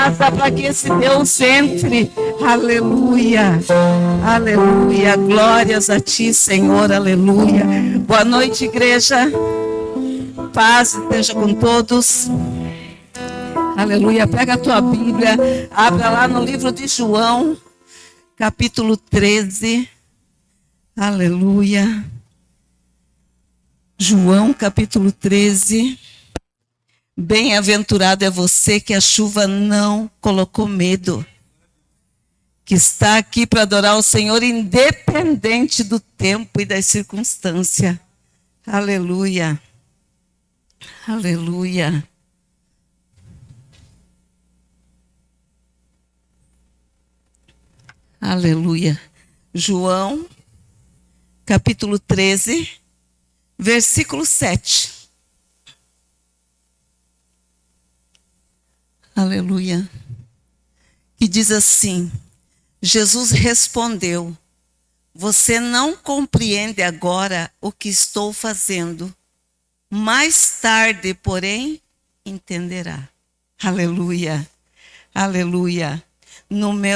graça para que esse Deus entre. Aleluia, aleluia, glórias a ti, Senhor, aleluia. Boa noite, igreja, paz esteja com todos. Aleluia, pega a tua Bíblia, abra lá no livro de João, capítulo 13, aleluia. João, capítulo 13. Bem-aventurado é você que a chuva não colocou medo, que está aqui para adorar o Senhor independente do tempo e das circunstâncias. Aleluia, aleluia. Aleluia. João, capítulo 13, versículo 7. Aleluia. Que diz assim: Jesus respondeu: você não compreende agora o que estou fazendo. Mais tarde, porém, entenderá. Aleluia. Aleluia.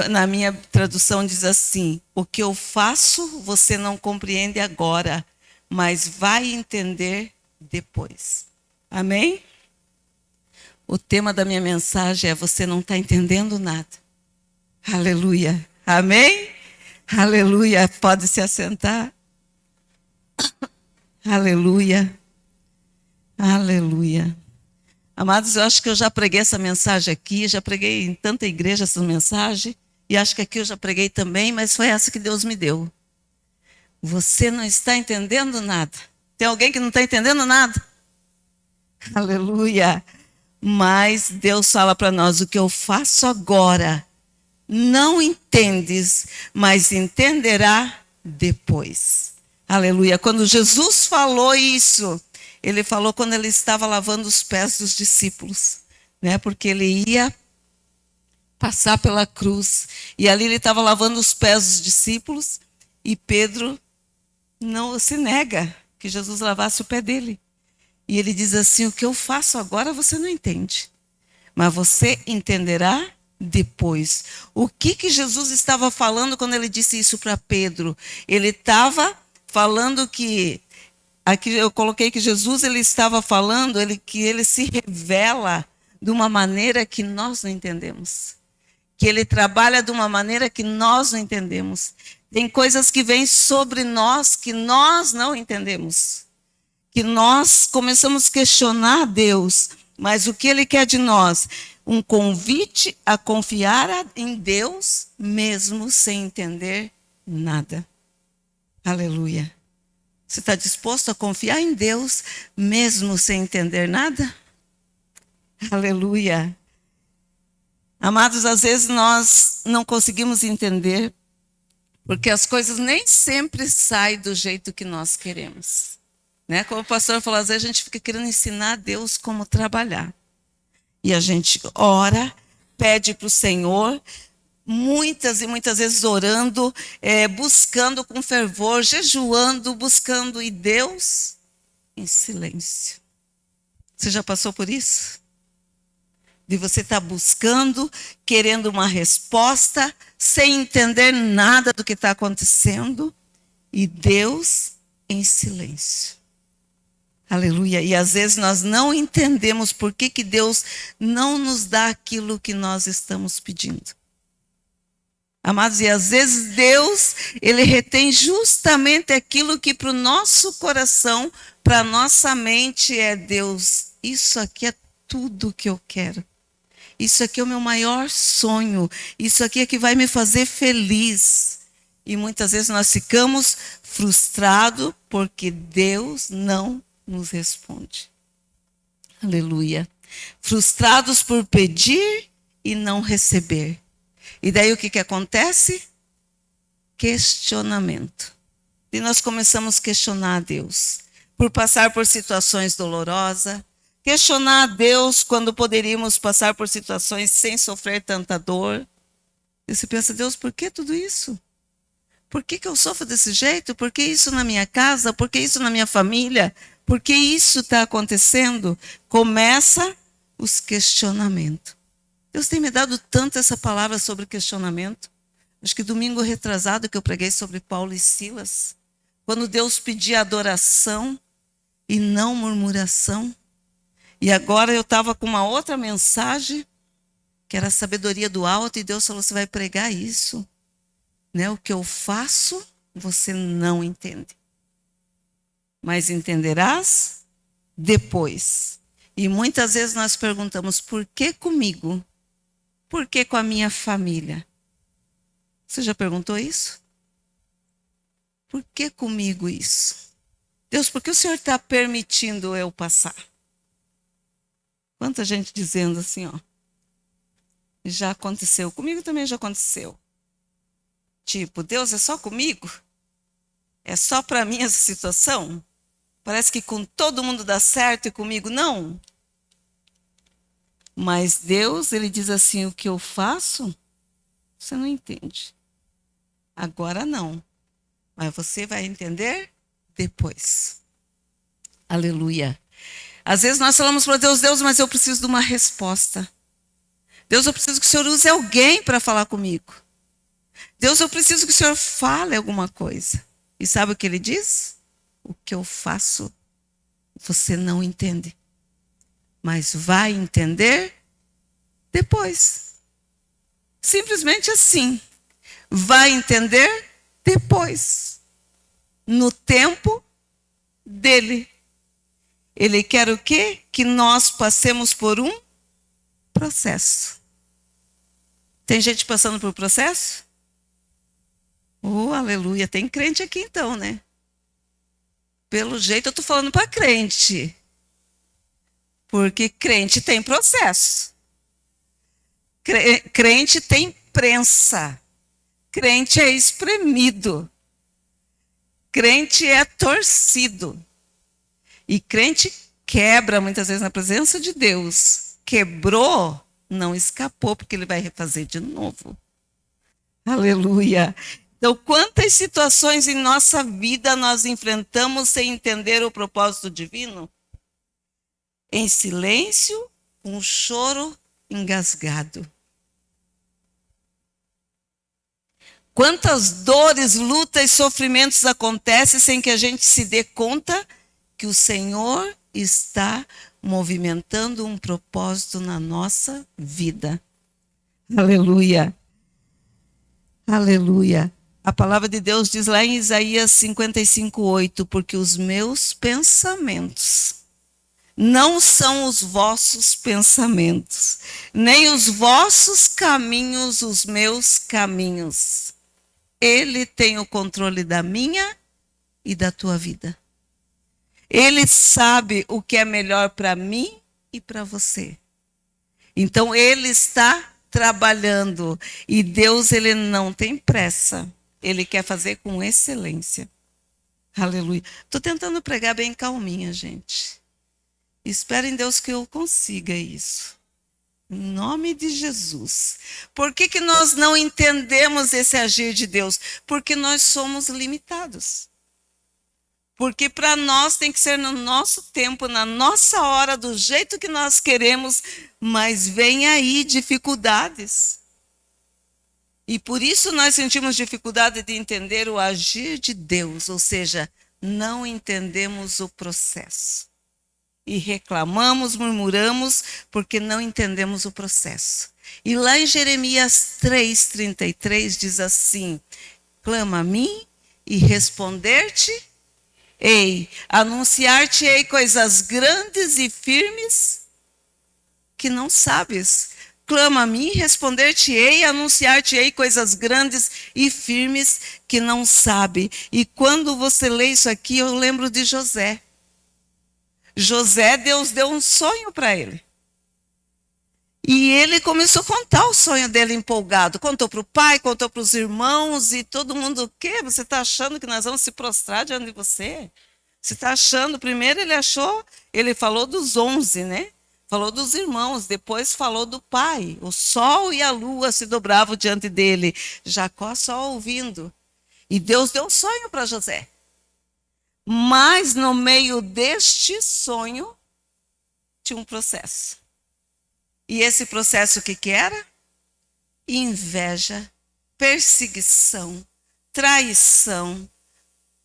Na minha tradução diz assim: o que eu faço você não compreende agora, mas vai entender depois. Amém? O tema da minha mensagem é: você não está entendendo nada. Aleluia. Amém? Aleluia. Pode se assentar. Aleluia. Aleluia. Amados, eu acho que eu já preguei essa mensagem aqui, já preguei em tanta igreja essa mensagem, e acho que aqui eu já preguei também, mas foi essa que Deus me deu. Você não está entendendo nada. Tem alguém que não está entendendo nada? Aleluia. Mas Deus fala para nós: o que eu faço agora, não entendes, mas entenderá depois. Aleluia. Quando Jesus falou isso, ele falou quando ele estava lavando os pés dos discípulos, né? Porque ele ia passar pela cruz. E ali ele estava lavando os pés dos discípulos, e Pedro não se nega que Jesus lavasse o pé dele. E ele diz assim: o que eu faço agora você não entende, mas você entenderá depois. O que Jesus estava falando quando ele disse isso para Pedro? Ele estava falando que, aqui eu coloquei que Jesus ele estava falando que ele se revela de uma maneira que nós não entendemos. Que ele trabalha de uma maneira que nós não entendemos. Tem coisas que vêm sobre nós que nós não entendemos. Que nós começamos a questionar Deus, mas o que Ele quer de nós? Um convite a confiar em Deus, mesmo sem entender nada. Aleluia. Você está disposto a confiar em Deus, mesmo sem entender nada? Aleluia. Amados, às vezes nós não conseguimos entender, porque as coisas nem sempre saem do jeito que nós queremos. Né? Como o pastor falou, às vezes a gente fica querendo ensinar a Deus como trabalhar. E a gente ora, pede para o Senhor, muitas e muitas vezes orando, buscando com fervor, jejuando, buscando, e Deus em silêncio. Você já passou por isso? De você estar buscando, querendo uma resposta, sem entender nada do que está acontecendo, e Deus em silêncio. Aleluia. E às vezes nós não entendemos por que Deus não nos dá aquilo que nós estamos pedindo. Amados, e às vezes Deus, Ele retém justamente aquilo que para o nosso coração, para a nossa mente é: Deus, isso aqui é tudo que eu quero. Isso aqui é o meu maior sonho. Isso aqui é que vai me fazer feliz. E muitas vezes nós ficamos frustrados porque Deus não nos responde. Aleluia. Frustrados por pedir e não receber. E daí o que acontece? Questionamento. E nós começamos a questionar a Deus. Por passar por situações dolorosas. Questionar a Deus quando poderíamos passar por situações sem sofrer tanta dor. E você pensa: Deus, por que tudo isso? Por que eu sofro desse jeito? Por que isso na minha casa? Por que isso na minha família? Por que isso está acontecendo? Começa os questionamentos. Deus tem me dado tanto essa palavra sobre questionamento. Acho que domingo retrasado que eu preguei sobre Paulo e Silas. Quando Deus pedia adoração e não murmuração. E agora eu estava com uma outra mensagem, que era a sabedoria do alto, e Deus falou, você vai pregar isso. Né? O que eu faço, você não entende. Mas entenderás depois. E muitas vezes nós perguntamos, por que comigo? Por que com a minha família? Você já perguntou isso? Por que comigo isso? Deus, por que o Senhor está permitindo eu passar? Quanta gente dizendo assim, ó. Já aconteceu. Comigo também já aconteceu. Tipo, Deus é só comigo? É só para mim essa situação? Parece que com todo mundo dá certo e comigo não. Mas Deus, ele diz assim, o que eu faço, você não entende. Agora não. Mas você vai entender depois. Aleluia. Às vezes nós falamos para Deus, Deus, mas eu preciso de uma resposta. Deus, eu preciso que o Senhor use alguém para falar comigo. Deus, eu preciso que o Senhor fale alguma coisa. E sabe o que ele diz? O que eu faço, você não entende. Mas vai entender depois. Simplesmente assim. Vai entender depois. No tempo dele. Ele quer o quê? Que nós passemos por um processo. Tem gente passando por processo? Oh, aleluia. Tem crente aqui então, né? Pelo jeito eu estou falando para crente. Porque crente tem processo. Crente tem prensa. Crente é espremido. Crente é torcido. E crente quebra muitas vezes na presença de Deus. Quebrou, não escapou, porque ele vai refazer de novo. Aleluia. Então, quantas situações em nossa vida nós enfrentamos sem entender o propósito divino? Em silêncio, um choro engasgado. Quantas dores, lutas e sofrimentos acontecem sem que a gente se dê conta que o Senhor está movimentando um propósito na nossa vida. Aleluia. Aleluia. A palavra de Deus diz lá em Isaías 55:8, porque os meus pensamentos não são os vossos pensamentos, nem os vossos caminhos os meus caminhos. Ele tem o controle da minha e da tua vida. Ele sabe o que é melhor para mim e para você. Então, ele está trabalhando. E Deus, ele não tem pressa. Ele quer fazer com excelência. Aleluia. Estou tentando pregar bem calminha, gente. Espero em Deus que eu consiga isso. Em nome de Jesus. Por que nós não entendemos esse agir de Deus? Porque nós somos limitados. Porque para nós tem que ser no nosso tempo, na nossa hora, do jeito que nós queremos, mas vem aí dificuldades. E por isso nós sentimos dificuldade de entender o agir de Deus, ou seja, não entendemos o processo. E reclamamos, murmuramos, porque não entendemos o processo. E lá em Jeremias 3:33 diz assim, clama a mim e responder-te, anunciar-te-ei coisas grandes e firmes que não sabes. Clama a mim, responder-te-ei, anunciar-te-ei coisas grandes e firmes que não sabe. E quando você lê isso aqui, eu lembro de José. José, Deus deu um sonho para ele. E ele começou a contar o sonho dele empolgado. Contou para o pai, contou para os irmãos e todo mundo, o quê? Você está achando que nós vamos se prostrar diante de você? Você está achando? Primeiro ele falou dos 11, né? Falou dos irmãos, depois falou do pai. O sol e a lua se dobravam diante dele. Jacó só ouvindo. E Deus deu um sonho para José. Mas no meio deste sonho, tinha um processo. E esse processo o que que era? Inveja, perseguição, traição,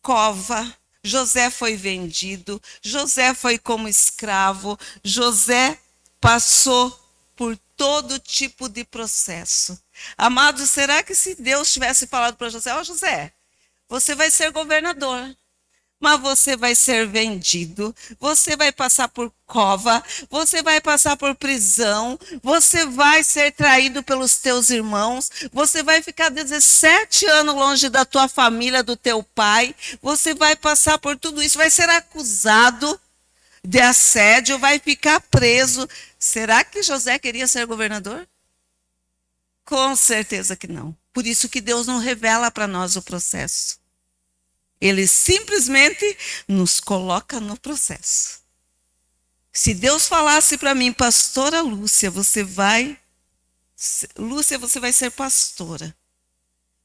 cova. José foi vendido, José foi como escravo, José passou por todo tipo de processo. Amados, será que se Deus tivesse falado para José, ó José, você vai ser governador, mas você vai ser vendido, você vai passar por cova, você vai passar por prisão, você vai ser traído pelos teus irmãos, você vai ficar 17 anos longe da tua família, do teu pai, você vai passar por tudo isso, vai ser acusado de assédio, vai ficar preso. Será que José queria ser governador? Com certeza que não. Por isso que Deus não revela para nós o processo. Ele simplesmente nos coloca no processo. Se Deus falasse para mim, pastora Lúcia, você vai ser pastora.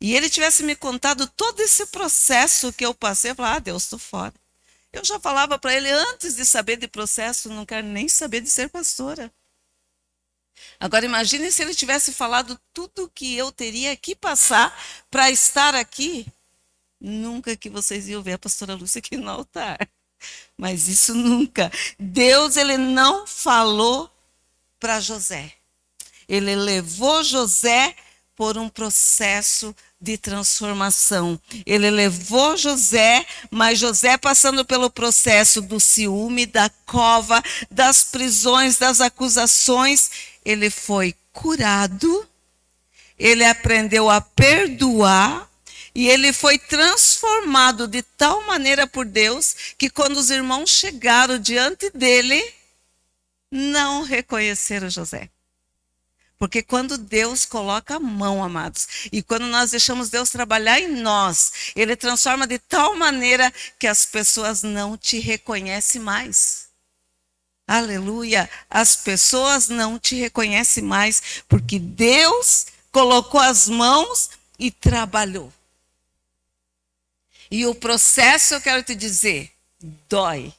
E ele tivesse me contado todo esse processo que eu passei, eu falava, Deus, estou fora. Eu já falava para ele, antes de saber de processo, não quero nem saber de ser pastora. Agora imagine se ele tivesse falado tudo que eu teria que passar para estar aqui. Nunca que vocês iam ver a pastora Lúcia aqui no altar. Mas isso nunca. Deus, ele não falou para José. Ele levou José por um processo de transformação. Ele levou José, mas José passando pelo processo do ciúme, da cova, das prisões, das acusações, ele foi curado, ele aprendeu a perdoar, e ele foi transformado de tal maneira por Deus que quando os irmãos chegaram diante dele, não reconheceram José. Porque quando Deus coloca a mão, amados, e quando nós deixamos Deus trabalhar em nós, ele transforma de tal maneira que as pessoas não te reconhecem mais. Aleluia! As pessoas não te reconhecem mais porque Deus colocou as mãos e trabalhou. E o processo, eu quero te dizer, dói.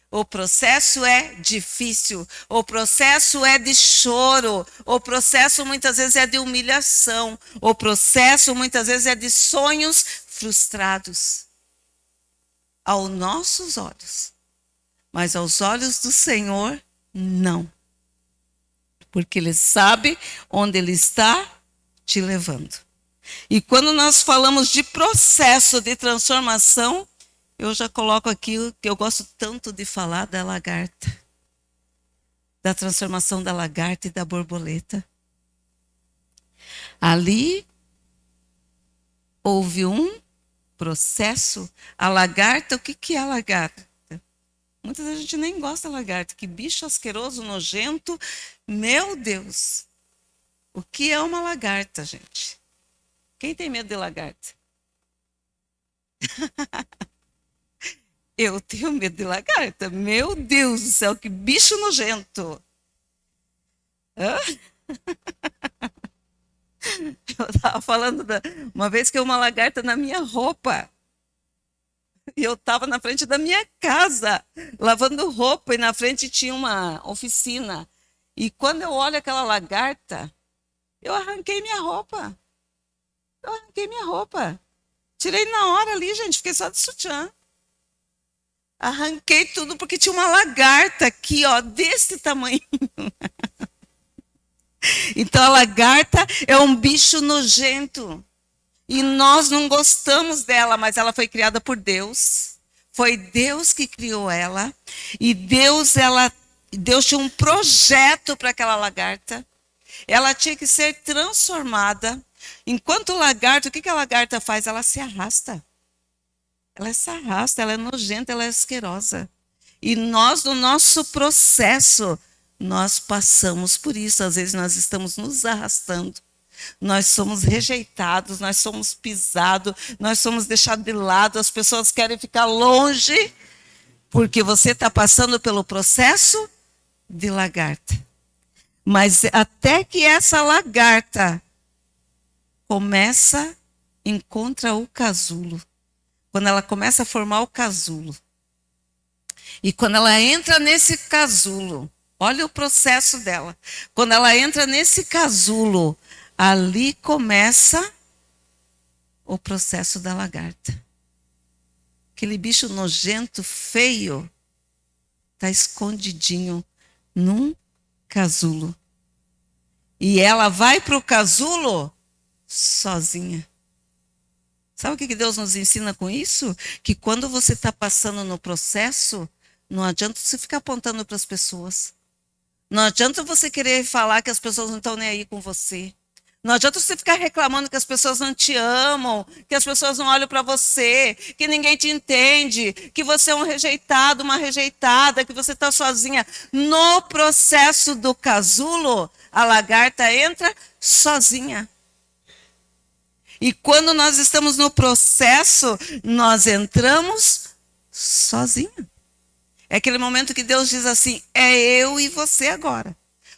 O processo é difícil, o processo é de choro, o processo muitas vezes é de humilhação, o processo muitas vezes é de sonhos frustrados. Aos nossos olhos, mas aos olhos do Senhor, não. Porque Ele sabe onde Ele está te levando. E quando nós falamos de processo de transformação, eu já coloco aqui o que eu gosto tanto de falar da lagarta. Da transformação da lagarta e da borboleta. Ali houve um processo. A lagarta, o que é a lagarta? Muitas vezes a gente nem gosta da lagarta. Que bicho asqueroso, nojento. Meu Deus. O que é uma lagarta, gente? Quem tem medo de lagarta? Eu tenho medo de lagarta. Meu Deus do céu, que bicho nojento. Hã? Eu estava falando uma vez que uma lagarta na minha roupa. E eu estava na frente da minha casa, lavando roupa, e na frente tinha uma oficina. E quando eu olho aquela lagarta, eu arranquei minha roupa. Tirei na hora ali, gente, fiquei só de sutiã. Arranquei tudo porque tinha uma lagarta aqui, ó, desse tamanho. Então a lagarta é um bicho nojento. E nós não gostamos dela, mas ela foi criada por Deus. Foi Deus que criou ela. E Deus tinha um projeto para aquela lagarta. Ela tinha que ser transformada. Enquanto lagarta, o que a lagarta faz? Ela se arrasta. Ela se arrasta, ela é nojenta, ela é asquerosa. E nós, no nosso processo, nós passamos por isso. Às vezes nós estamos nos arrastando. Nós somos rejeitados, nós somos pisados, nós somos deixados de lado. As pessoas querem ficar longe porque você está passando pelo processo de lagarta. Mas até que essa lagarta encontra o casulo. Quando ela começa a formar o casulo. E quando ela entra nesse casulo, Olha o processo dela. Quando ela entra nesse casulo, ali começa o processo da lagarta. Aquele bicho nojento, feio, está escondidinho num casulo. E ela vai para o casulo sozinha. Sabe o que Deus nos ensina com isso? Que quando você está passando no processo, não adianta você ficar apontando para as pessoas. Não adianta você querer falar que as pessoas não estão nem aí com você. Não adianta você ficar reclamando que as pessoas não te amam, que as pessoas não olham para você, que ninguém te entende, que você é um rejeitado, uma rejeitada, que você está sozinha. No processo do casulo, a lagarta entra sozinha. E quando nós estamos no processo, nós entramos sozinha. É aquele momento que Deus diz assim, é eu e você agora.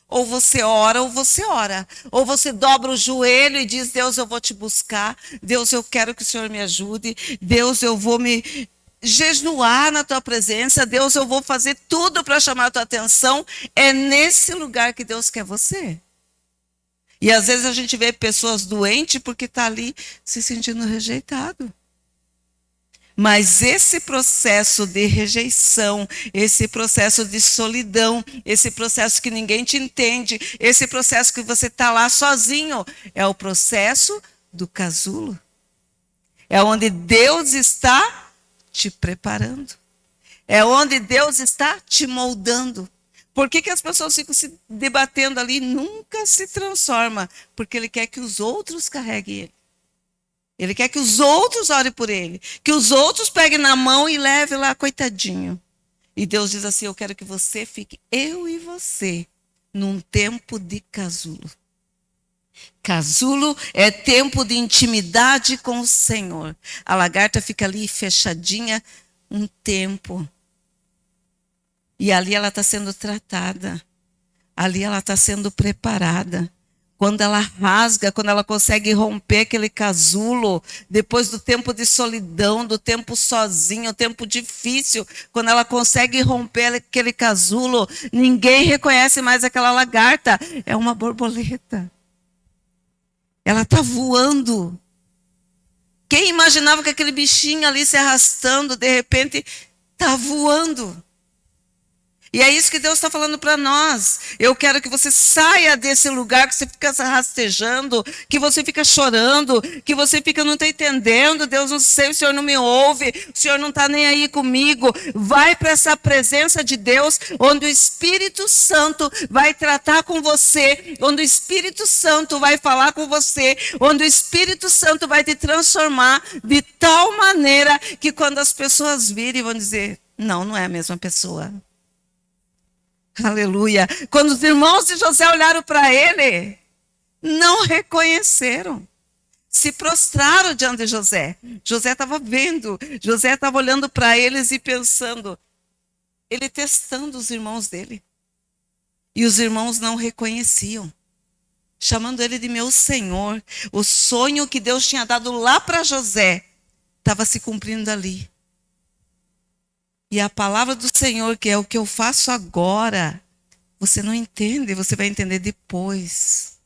Ou você ora, ou você ora. Ou você dobra o joelho e diz, Deus, eu vou te buscar. Deus, eu quero que o Senhor me ajude. Deus, eu vou me jejuar na tua presença. Deus, eu vou fazer tudo para chamar a tua atenção. É nesse lugar que Deus quer você. E às vezes a gente vê pessoas doentes porque está ali se sentindo rejeitado. Mas esse processo de rejeição, esse processo de solidão, esse processo que ninguém te entende, esse processo que você está lá sozinho, é o processo do casulo. É onde Deus está te preparando. É onde Deus está te moldando. Por que as pessoas ficam se debatendo ali e nunca se transforma? Porque Ele quer que os outros carreguem Ele. Ele quer que os outros orem por ele. Que os outros peguem na mão e levem lá, coitadinho. E Deus diz assim, eu quero que você fique, eu e você, num tempo de casulo. Casulo é tempo de intimidade com o Senhor. A lagarta fica ali fechadinha um tempo. E ali ela está sendo tratada. Ali ela está sendo preparada. Quando ela rasga, quando ela consegue romper aquele casulo, depois do tempo de solidão, do tempo sozinho, o tempo difícil, quando ela consegue romper aquele casulo, ninguém reconhece mais aquela lagarta. É uma borboleta. Ela está voando. Quem imaginava que aquele bichinho ali se arrastando, de repente, está voando. E é isso que Deus está falando para nós. Eu quero que você saia desse lugar que você fica se rastejando, que você fica chorando, que você fica, não está entendendo, Deus não sei, o Senhor não me ouve, o Senhor não está nem aí comigo. Vai para essa presença de Deus, onde o Espírito Santo vai tratar com você, onde o Espírito Santo vai falar com você, onde o Espírito Santo vai te transformar de tal maneira que quando as pessoas virem vão dizer, não, não é a mesma pessoa. Aleluia. Quando os irmãos de José olharam para ele, não reconheceram. Se prostraram diante de José. José estava vendo. José estava olhando para eles e pensando. Ele testando os irmãos dele. E os irmãos não reconheciam. Chamando ele de meu Senhor. O sonho que Deus tinha dado lá para José estava se cumprindo ali. E a palavra do Senhor, que é o que eu faço agora, você não entende, você vai entender depois.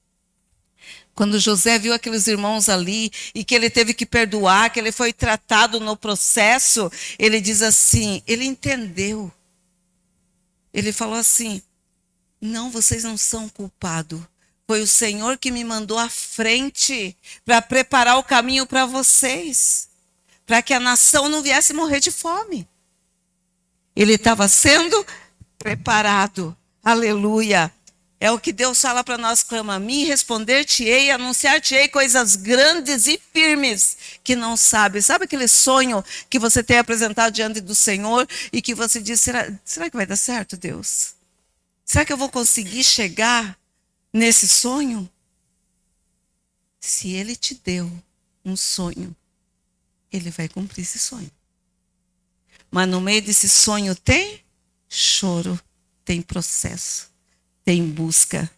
Quando José viu aqueles irmãos ali e que ele teve que perdoar, que ele foi tratado no processo, ele diz assim, ele entendeu. Ele falou assim, não, vocês não são culpados. Foi o Senhor que me mandou à frente para preparar o caminho para vocês, para que a nação não viesse morrer de fome. Ele estava sendo preparado. Aleluia. É o que Deus fala para nós, clama a mim, responder-te-ei, anunciar-te-ei coisas grandes e firmes que não sabe. Sabe aquele sonho que você tem apresentado diante do Senhor e que você diz, será que vai dar certo, Deus? Será que eu vou conseguir chegar nesse sonho? Se Ele te deu um sonho, Ele vai cumprir esse sonho. Mas no meio desse sonho tem choro, tem processo, tem busca,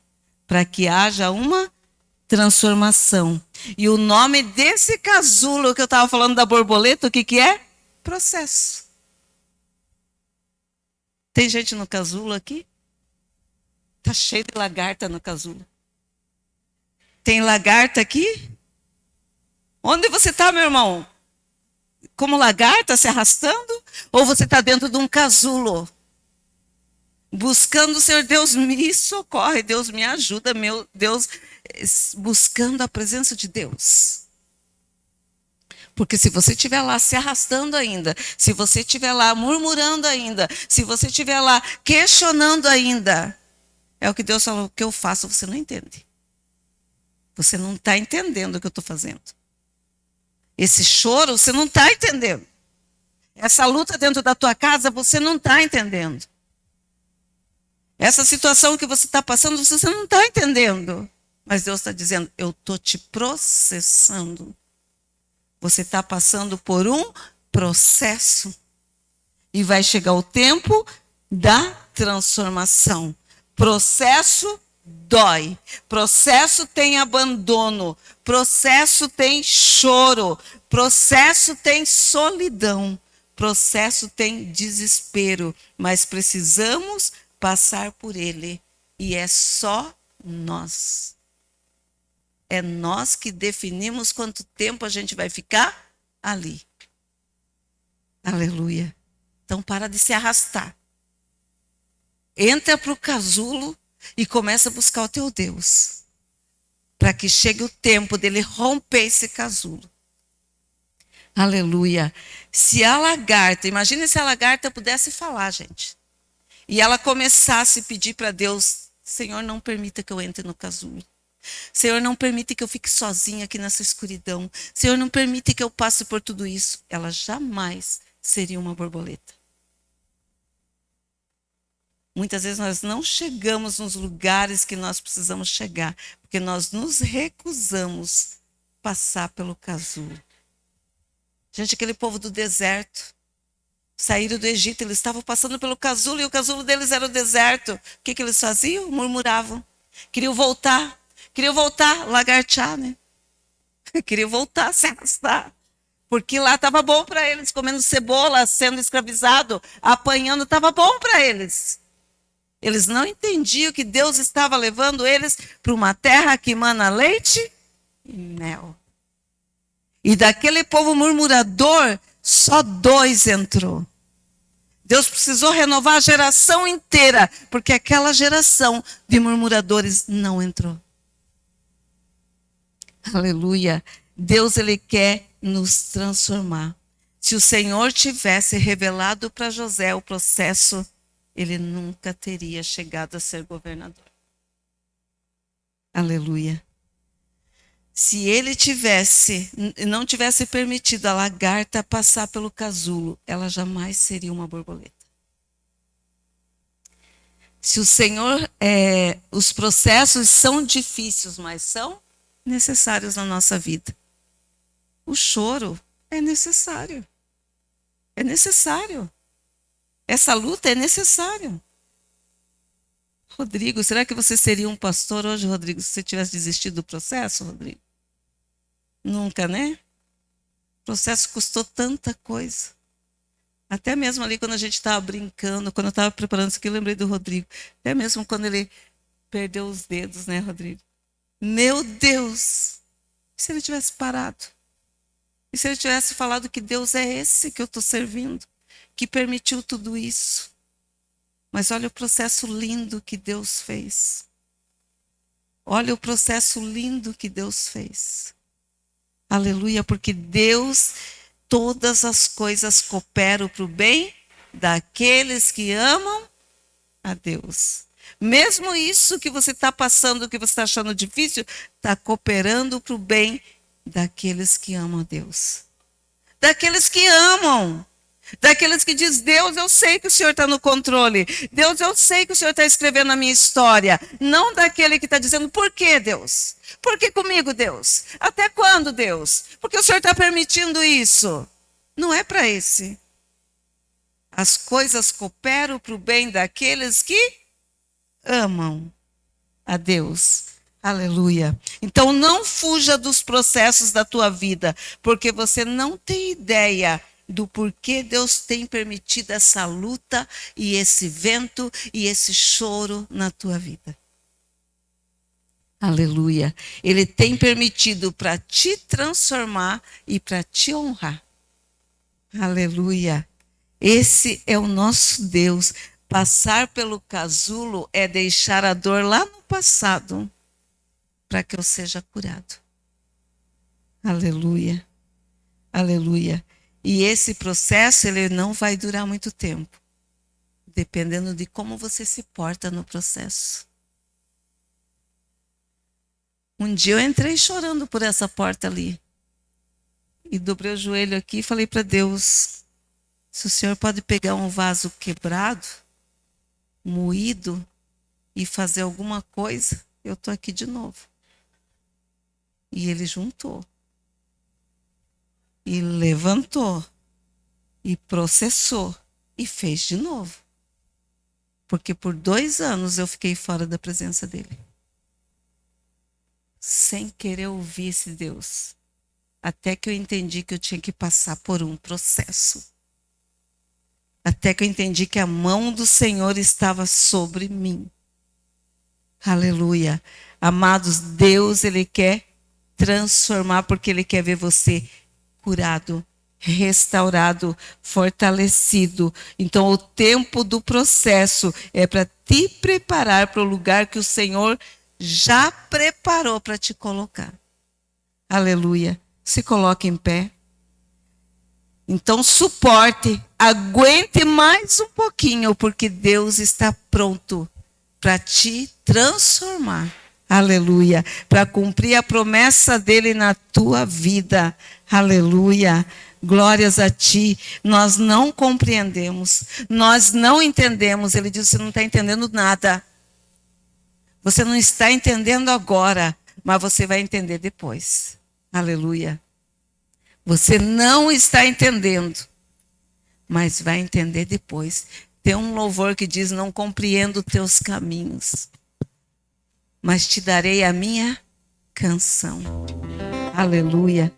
para que haja uma transformação. E o nome desse casulo que eu estava falando da borboleta, o que é? Processo. Tem gente no casulo aqui? Tá cheio de lagarta no casulo. Tem lagarta aqui? Onde você está, meu irmão? Como lagarta se arrastando? Ou você está dentro de um casulo? Buscando o Senhor, Deus me socorre, Deus me ajuda, meu Deus, buscando a presença de Deus. Porque se você estiver lá se arrastando ainda, se você estiver lá murmurando ainda, se você estiver lá questionando ainda, é o que Deus falou, o que eu faço, você não entende. Você não está entendendo o que eu estou fazendo. Esse choro, você não está entendendo. Essa luta dentro da tua casa, você não está entendendo. Essa situação que você está passando, você não está entendendo. Mas Deus está dizendo, eu estou te processando. Você está passando por um processo. E vai chegar o tempo da transformação. Processo dói. Processo tem abandono. Processo tem choro. Processo tem solidão. Processo tem desespero. Mas precisamos passar por ele. E é só nós. É nós que definimos quanto tempo a gente vai ficar ali. Aleluia. Então para de se arrastar. Entra para o casulo e começa a buscar o teu Deus. Para que chegue o tempo dele romper esse casulo. Aleluia. Se a lagarta, imagine se a lagarta pudesse falar, gente. E ela começasse a pedir para Deus, Senhor, não permita que eu entre no casulo. Senhor, não permita que eu fique sozinha aqui nessa escuridão. Senhor, não permita que eu passe por tudo isso. Ela jamais seria uma borboleta. Muitas vezes nós não chegamos nos lugares que nós precisamos chegar, porque nós nos recusamos passar pelo casulo. Gente, aquele povo do deserto, saíram do Egito, eles estavam passando pelo casulo e o casulo deles era o deserto. O que eles faziam? Murmuravam. Queriam voltar, lagartear, né? Queriam voltar, se arrastar. Porque lá estava bom para eles, comendo cebola, sendo escravizado, apanhando, estava bom para eles. Eles não entendiam que Deus estava levando eles para uma terra que emana leite e mel. E daquele povo murmurador, só 2 entrou. Deus precisou renovar a geração inteira, porque aquela geração de murmuradores não entrou. Aleluia. Deus, ele quer nos transformar. Se o Senhor tivesse revelado para José o processo, ele nunca teria chegado a ser governador. Aleluia. Se ele não tivesse permitido a lagarta passar pelo casulo, ela jamais seria uma borboleta. Se o Senhor, os processos são difíceis, mas são necessários na nossa vida. O choro é necessário. É necessário. Essa luta é necessária. Rodrigo, será que você seria um pastor hoje, Rodrigo, se você tivesse desistido do processo, Rodrigo? Nunca, né? O processo custou tanta coisa. Até mesmo ali quando a gente estava brincando, quando eu estava preparando isso aqui, eu lembrei do Rodrigo. Até mesmo quando ele perdeu os dedos, né, Rodrigo? Meu Deus! E se ele tivesse parado? E se ele tivesse falado que Deus é esse que eu estou servindo? Que permitiu tudo isso? Mas olha o processo lindo que Deus fez. Olha o processo lindo que Deus fez. Aleluia, porque Deus, todas as coisas cooperam para o bem daqueles que amam a Deus. Mesmo isso que você está passando, que você está achando difícil, está cooperando para o bem daqueles que amam a Deus. Daqueles que amam. Daqueles que dizem, Deus, eu sei que o Senhor está no controle. Deus, eu sei que o Senhor está escrevendo a minha história. Não daquele que está dizendo, por que, Deus? Por que comigo, Deus? Até quando, Deus? Porque o Senhor está permitindo isso. Não é para esse. As coisas cooperam para o bem daqueles que amam a Deus. Aleluia. Então não fuja dos processos da tua vida, porque você não tem ideia do porquê Deus tem permitido essa luta e esse vento e esse choro na tua vida. Aleluia. Ele tem permitido para te transformar e para te honrar. Aleluia. Esse é o nosso Deus. Passar pelo casulo é deixar a dor lá no passado para que eu seja curado. Aleluia. Aleluia. E esse processo, ele não vai durar muito tempo, dependendo de como você se porta no processo. Um dia eu entrei chorando por essa porta ali. E dobrei o joelho aqui e falei para Deus, se o Senhor pode pegar um vaso quebrado, moído, e fazer alguma coisa, eu estou aqui de novo. E ele juntou. E levantou. E processou. E fez de novo. Porque por 2 anos eu fiquei fora da presença dele. Sem querer ouvir esse Deus. Até que eu entendi que eu tinha que passar por um processo. Até que eu entendi que a mão do Senhor estava sobre mim. Aleluia. Amados, Deus, Ele quer transformar, porque Ele quer ver você curado, restaurado, fortalecido. Então, o tempo do processo é para te preparar para o lugar que o Senhor já preparou para te colocar. Aleluia. Se coloque em pé. Então, suporte, aguente mais um pouquinho, porque Deus está pronto para te transformar. Aleluia. Para cumprir a promessa dele na tua vida. Aleluia. Glórias a ti. Nós não compreendemos. Nós não entendemos. Ele diz, você não está entendendo nada. Você não está entendendo agora, mas você vai entender depois. Aleluia. Você não está entendendo, mas vai entender depois. Tem um louvor que diz, não compreendo teus caminhos, mas te darei a minha canção. Aleluia.